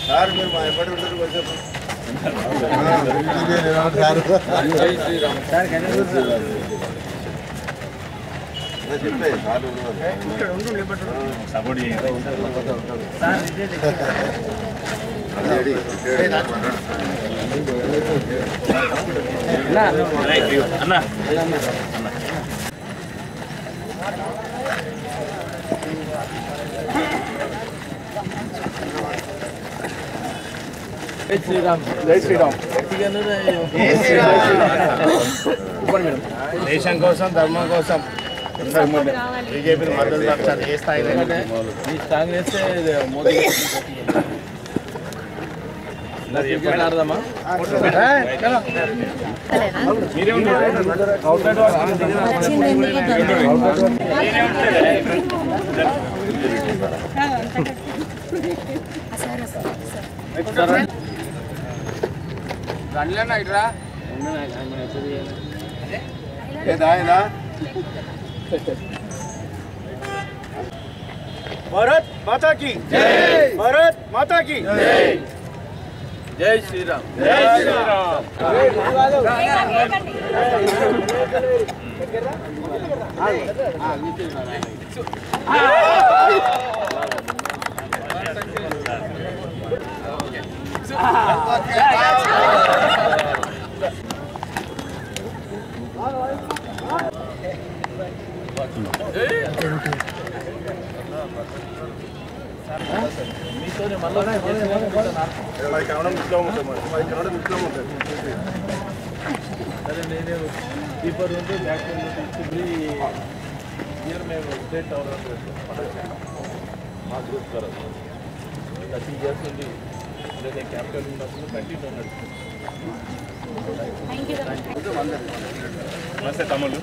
Sir మీరు మా ఎప్పటి ఉంటారు కొంచెం చెప్పే సపోర్ట్ అన్న జై శ్రీరామ్ జై శ్రీరామ్ దేశం కోసం ధర్మం కోసం బీజేపీ మద్దతు పక్షాలు ఏ స్థాయిలో కాంగ్రెస్ మోదీ ఆడదామా రండిలేనా ఇట్రా ఏదా ఏదా భారత్ మాతా की जय भारत माता की जय జై శ్రీరామ్ जय श्रीराम మీతోనే మళ్ళీ అదే నేనే కీపర్ ఉంటే బ్యాట్మెన్ తీసుకుని ఇయర్ మేము స్టేట్ టోర్నమెంట్ మా గ్రూప్ ద్వారా 30 ఇయర్స్ నుండి నేను క్యాప్టెన్ ఉన్నప్పుడు కంటిన్యూ నమస్తే తమ్ముళ్ళు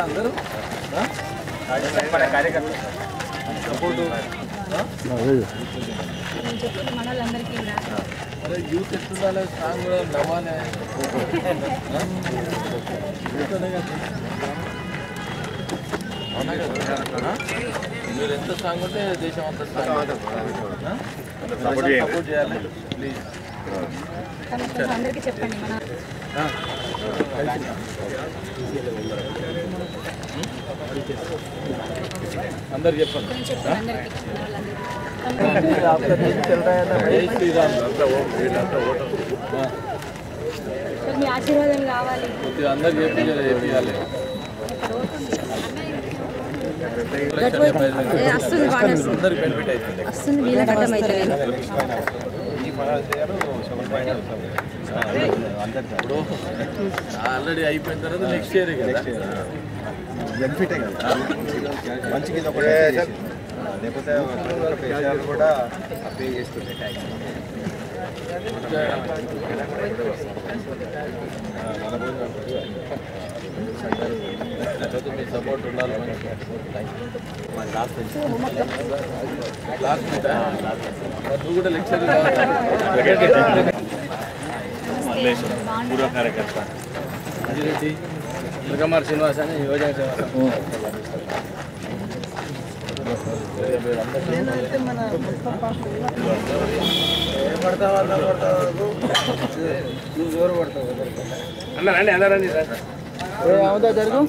అందరూ కార్యకర్త సపోర్టు మనోళ్ళందరికీ కూడా అరే యూత్ ఎట్టుండాలి స్ట్రాంగ్ కూడా నవ్వాలి అవునా కదా మీరు ఎంత స్ట్రాంగ్ ఉంటే దేశం అంత స్ట్రాంగ్ సపోర్ట్ చేయాలి ప్లీజ్ అందరికీ చెప్పండి మన అందరు చెప్పండి మీ ఆశీర్వాదం కావాలి అందరు చేయాలి అందరికి బెనిఫిట్ అవుతుంది వస్తుంది వీళ్ళ కట్టం అవుతుంది ఇప్పుడు ఆల్రెడీ అయిపోయిన తర్వాత నెక్స్ట్ ఇయర్ కదా బెనిఫిటే కదా మంచిగా ఇది ఒకటే లేకపోతే కూడా పే చేస్తుంటే ట్యాక్స్ మీ సపోర్ట్ ఉండాలి క్లాస్ నువ్వు కూడా లెక్చర్ పూర్వ కార్యకర్త అజిరెడ్డి దుర్గమార్ శ్రీనివాస్ అని యువజన సేవ అన్నారండి అన్నారండి జరుగు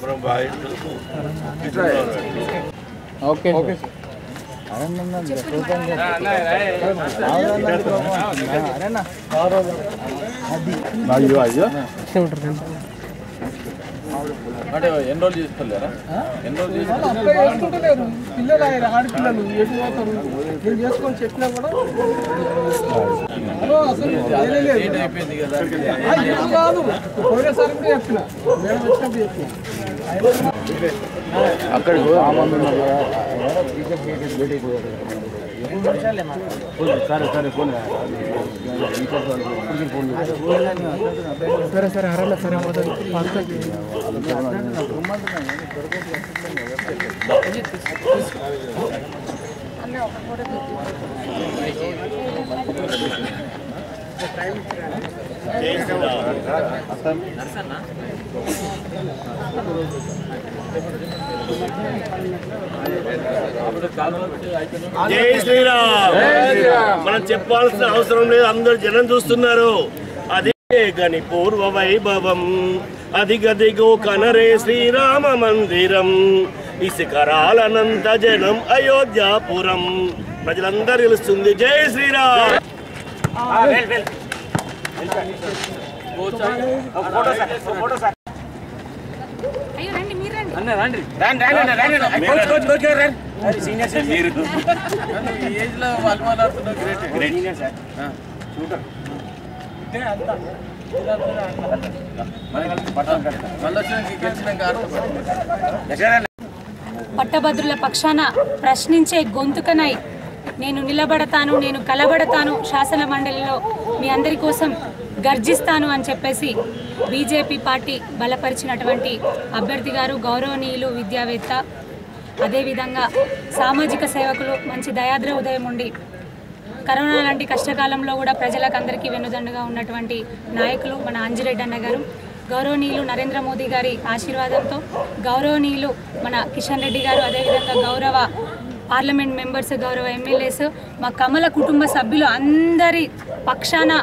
ఓకే ఓకే అయ్యో అయ్యో అంటే ఎన్రోల్ చేసుకోలేరా ఎన్రోల్ చేసుకుంటలేరు పిల్లలు ఆడపిల్లలు ఎటు పోతారు నేను చేసుకొని చెప్పినా కూడా అసలు అయిపోయింది కదా కాదు పోయినసారి కూడా చెప్పిన మేడం వచ్చినప్పుడు చెప్పిన అక్కడ సరే సరే హరಲ್ಲ సరే జై శ్రీరామ్. మనం చెప్పాల్సిన అవసరం లేదు, అందరు జనం చూస్తున్నారు. అదే గని పూర్వ వైభవం అదిగదిగో కనరే శ్రీరామ మందిరం ఇసుకరాలనంత జనం అయోధ్యాపురం ప్రజలందరూ తెలుస్తుంది. జై శ్రీరామ్. అయ్యో రండి మీరు రండి ఏజ్ లో వాళ్ళు మాట్లాడుతున్నారు గ్రేట్. పట్టభద్రుల పక్షాన ప్రశ్నించే గొంతుకనై నేను నిలబడతాను, నేను కలబడతాను, శాసన మండలిలో మీ అందరి కోసం గర్జిస్తాను అని చెప్పేసి బీజేపీ పార్టీ బలపరిచినటువంటి అభ్యర్థి గారు గౌరవనీయులు విద్యావేత్త, అదేవిధంగా సామాజిక సేవకులు, మంచి దయాద్ర ఉదయం ఉండి కరోనా లాంటి కష్టకాలంలో కూడా ప్రజలకు అందరికీ వెన్నుదండుగా ఉన్నటువంటి నాయకులు మన అంజిరెడ్డి అన్న గారు, గౌరవనీయులు నరేంద్ర మోదీ గారి ఆశీర్వాదంతో గౌరవనీయులు మన కిషన్ రెడ్డి గారు, అదేవిధంగా గౌరవ పార్లమెంట్ మెంబర్స్, గౌరవ ఎమ్మెల్యేస్, మా కమల కుటుంబ సభ్యులు అందరి పక్షాన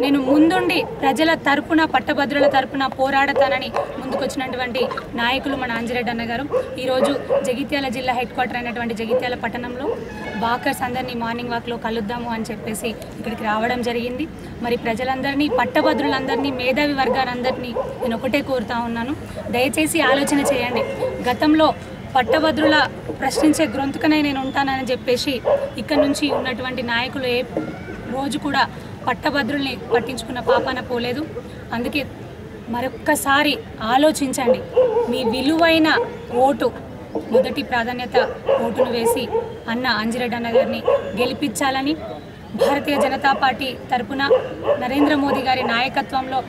నేను ముందుండి ప్రజల తరపున, పట్టభద్రుల తరపున పోరాడతానని ముందుకొచ్చినటువంటి నాయకులు మన అంజిరెడ్డి అన్న గారు. ఈరోజు జగిత్యాల జిల్లా హెడ్ క్వార్టర్ అయినటువంటి జగిత్యాల పట్టణంలో వాకర్స్ అందరినీ మార్నింగ్ వాక్లో కలుద్దాము అని చెప్పేసి ఇక్కడికి రావడం జరిగింది. మరి ప్రజలందరినీ, పట్టభద్రులందరినీ, మేధావి వర్గాలందరినీ నేను ఒకటే కోరుతా ఉన్నాను, దయచేసి ఆలోచన చేయండి. గతంలో పట్టభద్రుల ప్రశ్నించే గొంతుకనే నేను ఉంటానని చెప్పేసి ఇక్కడ నుంచి ఉన్నటువంటి నాయకులు ఏ రోజు కూడా పట్టభద్రుల్ని పట్టించుకున్న పాపాన పోలేదు. అందుకే మరొక్కసారి ఆలోచించండి. మీ విలువైన ఓటు, మొదటి ప్రాధాన్యత ఓటును వేసి అన్న అంజిరెడ్డి అన్న గారిని గెలిపించాలని భారతీయ జనతా పార్టీ తరపున నరేంద్ర మోదీ గారి నాయకత్వంలో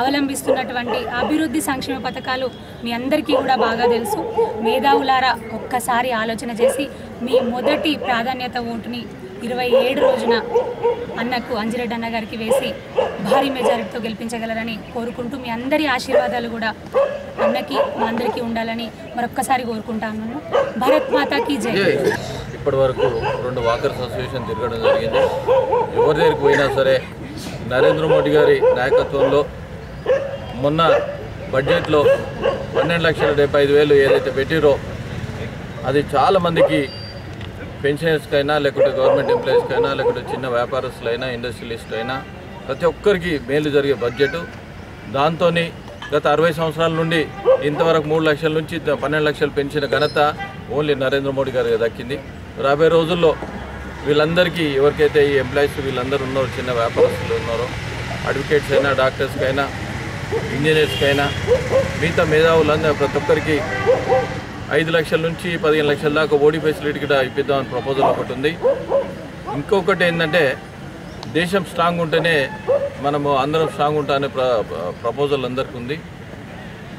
అవలంబిస్తున్నటువంటి అభివృద్ధి సంక్షేమ పథకాలు మీ అందరికీ కూడా బాగా తెలుసు. మేధావులారా ఒక్కసారి ఆలోచన చేసి మీ మొదటి ప్రాధాన్యత ఓటుని 27 రోజున అన్నకు, అంజిరెడ్డి అన్న గారికి వేసి భారీ మెజారిటీతో గెలిపించగలరని కోరుకుంటూ మీ అందరి ఆశీర్వాదాలు కూడా అన్నకి, మా అందరికీ ఉండాలని మరొక్కసారి కోరుకుంటాను. భారత్ మాతాకి జై. ఇప్పటి వరకు 2 వాకర్స్ అసోసియేషన్ తిరగడం జరిగింది. ఎవరి దగ్గరికి పోయినా సరే నరేంద్ర మోడీ గారి నాయకత్వంలో మొన్న బడ్జెట్లో 12,75,000 ఏదైతే పెట్టిరో అది చాలామందికి పెన్షనర్స్కైనా, లేకుంటే గవర్నమెంట్ ఎంప్లాయీస్కైనా, లేకుంటే చిన్న వ్యాపారస్తులైనా, ఇండస్ట్రియలిస్ట్ అయినా ప్రతి ఒక్కరికి మేలు జరిగే బడ్జెట్. దాంతో గత 60 సంవత్సరాల నుండి ఇంతవరకు 3 లక్షల నుంచి 12 లక్షలు పెంచిన ఘనత ఓన్లీ నరేంద్ర మోడీ గారికి దక్కింది. రాబోయే రోజుల్లో వీళ్ళందరికీ, ఎవరికైతే ఈ ఎంప్లాయీస్ వీళ్ళందరూ ఉన్నారో, చిన్న వ్యాపారస్తులు ఉన్నారో, అడ్వకేట్స్ అయినా, డాక్టర్స్కైనా, ఇంజనీర్స్కైనా, మిగతా మేధావులందరూ ప్రతి ఒక్కరికి 5 లక్షల నుంచి 15 లక్షల దాకా ఓడి ఫెసిలిటీ కూడా ఇప్పిద్దామని ప్రపోజల్ ఒకటి ఉంది. ఇంకొకటి ఏంటంటే దేశం స్ట్రాంగ్ ఉంటేనే మనము అందరం స్ట్రాంగ్ ఉంటామనే ప్రపోజల్ అందరికీ ఉంది.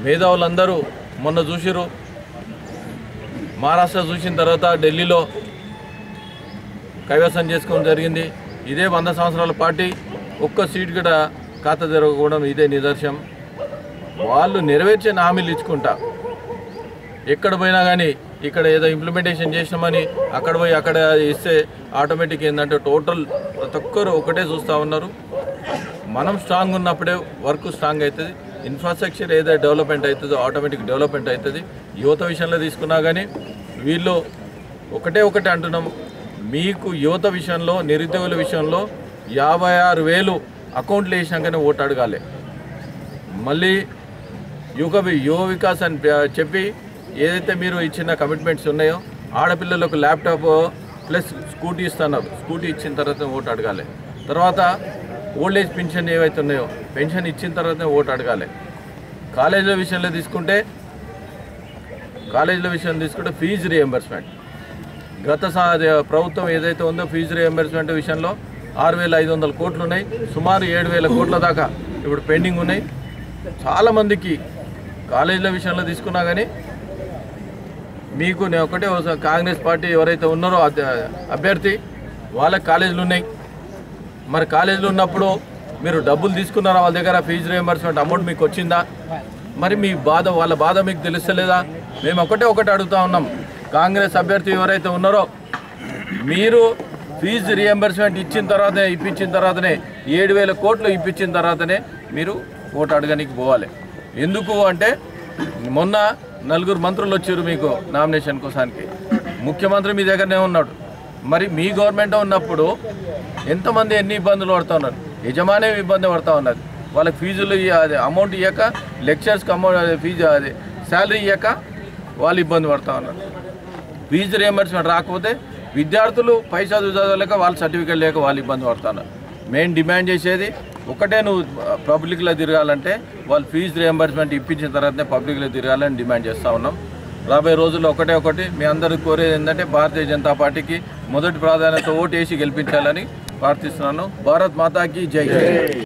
మేధావులందరూ మొన్న చూసిరు, మహారాష్ట్ర చూసిన తర్వాత ఢిల్లీలో కైవసం చేసుకోవడం జరిగింది. ఇదే 100 సంవత్సరాల పార్టీ ఒక్క సీట్ కూడా ఖాతా తెరవకపోవడం ఇదే నిదర్శనం. వాళ్ళు నెరవేర్చిన హామీలు ఇచ్చుకుంటా ఎక్కడ పోయినా కానీ ఇక్కడ ఏదో ఇంప్లిమెంటేషన్ చేసినామని అక్కడ పోయి అక్కడ ఇస్తే ఆటోమేటిక్ ఏంటంటే టోటల్ ప్రతి ఒక్కరు ఒకటే చూస్తూ ఉన్నారు. మనం స్ట్రాంగ్ ఉన్నప్పుడే వర్క్ స్ట్రాంగ్ అవుతుంది. ఇన్ఫ్రాస్ట్రక్చర్ ఏదైతే డెవలప్మెంట్ అవుతుందో ఆటోమేటిక్ డెవలప్మెంట్ అవుతుంది. యువత విషయంలో తీసుకున్నా కానీ వీళ్ళు ఒకటే అంటున్నాం, మీకు యువత విషయంలో, నిరుద్యోగుల విషయంలో 56,000 అకౌంట్లు వేసినాకనే ఓటు అడగాలి. మళ్ళీ యువ వికాస్ అని చెప్పి ఏదైతే మీరు ఇచ్చిన కమిట్మెంట్స్ ఉన్నాయో, ఆడపిల్లలకు ల్యాప్టాప్ ప్లస్ స్కూటీ ఇస్తున్నారు, స్కూటీ ఇచ్చిన తర్వాత ఓటు అడగాలి. తర్వాత ఓల్డ్ ఏజ్ పెన్షన్ ఏవైతే ఉన్నాయో పెన్షన్ ఇచ్చిన తర్వాతనే ఓటు అడగాలి. కాలేజీల విషయంలో తీసుకుంటే కాలేజీల విషయం తీసుకుంటే ఫీజు రీఎంబర్స్మెంట్ గత ప్రభుత్వం ఏదైతే ఉందో ఫీజు రీఎంబర్స్మెంట్ విషయంలో 6,500 కోట్లు ఉన్నాయి. సుమారు 7,000 కోట్ల దాకా ఇప్పుడు పెండింగ్ ఉన్నాయి. చాలామందికి కాలేజీల విషయంలో తీసుకున్నా కానీ మీకు నేను ఒకటే కాంగ్రెస్ పార్టీ ఎవరైతే ఉన్నారో అభ్యర్థి వాళ్ళకి కాలేజీలు ఉన్నాయి. మరి కాలేజీలు ఉన్నప్పుడు మీరు డబ్బులు తీసుకున్నారా వాళ్ళ దగ్గర? ఫీజు రీఎంబర్స్మెంట్ అమౌంట్ మీకు వచ్చిందా? మరి మీ బాధ వాళ్ళ బాధ మీకు తెలుస్తలేదా? మేము ఒకటే అడుగుతా ఉన్నాం, కాంగ్రెస్ అభ్యర్థి ఎవరైతే ఉన్నారో మీరు ఫీజు రీఎంబర్స్మెంట్ ఇప్పించిన తర్వాతనే 7,000 కోట్లు ఇప్పించిన తర్వాతనే మీరు ఓటు అడగడానికి పోవాలి. ఎందుకు అంటే మొన్న 4 మంత్రులు వచ్చారు మీకు నామినేషన్ కోసానికి. ముఖ్యమంత్రి మీ దగ్గరనే ఉన్నాడు. మరి మీ గవర్నమెంట్ ఉన్నప్పుడు ఎంతమంది ఎన్ని ఇబ్బందులు పడుతూ ఉన్నారు? యజమానే ఇబ్బంది పడుతూ ఉన్నది. వాళ్ళకి ఫీజులు అమౌంట్ ఇవ్వక, లెక్చర్స్కి అమౌంట్ ఫీజు శాలరీ ఇవ్వక వాళ్ళు ఇబ్బంది పడుతూ ఉన్నారు. ఫీజు రీఎంబర్స్మెంట్ రాకపోతే విద్యార్థులు పైసా చదవలేక వాళ్ళ సర్టిఫికేట్ లేక వాళ్ళు ఇబ్బంది పడుతున్నారు. మేము డిమాండ్ చేసేది ఒకటే, నువ్వు పబ్లిక్లో తిరగాలంటే వాళ్ళు ఫీజు రీఎంబర్స్మెంట్ ఇప్పించిన తర్వాతనే పబ్లిక్లో తిరగాలని డిమాండ్ చేస్తూ ఉన్నాం. రాబోయే రోజుల్లో ఒకటి మీ అందరికీ కోరేది ఏంటంటే భారతీయ జనతా పార్టీకి మొదటి ప్రాధాన్యత ఓటు వేసి గెలిపించాలని ప్రార్థిస్తున్నాను. భారత్ మాతాకి జై.